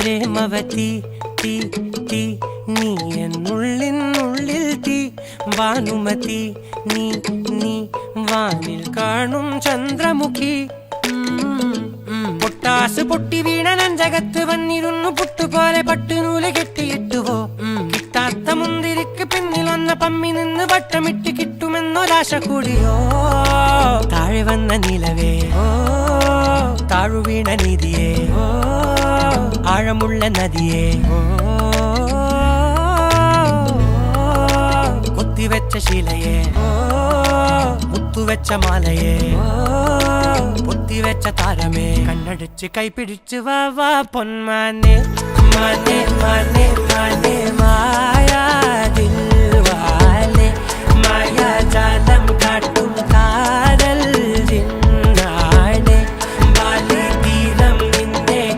പ്രേമവതി തീ തീ നീ എന്നുള്ളിൽ തീ ഭാനുമതി നീ നീ വാനിൽ കാണും ചന്ദ്രമുഖി പൊട്ടാസ് പൊട്ടി വീണ നെഞ്ചകത്ത് വന്നിരുന്നു പുട്ടുപോലെ പട്ടുനൂല് കെട്ടിയിട്ടുവോ കിട്ടാത്ത മുന്തിരിക്ക് പിന്നിൽ വന്ന പമ്മി നിന്ന് വട്ടമിട്ട് കിട്ടുമെന്നൊരാശ കൂടിയോ താഴെ വന്ന നിലവേ താഴു വീണ നിധിയേ ആഴമുള്ള നദിയേ കൊത്തിവെച്ച ശിലയേ മുത്തുവെച്ച മാലയേ പൊത്തിവെച്ച താരമേ കണ്ണടിച്ച് കൈപിടിച്ച് വാ വാ പൊന്മാനെ മാനെ മാനെ മാനെ മായാ ദിൽവാലെ മായാ ജാല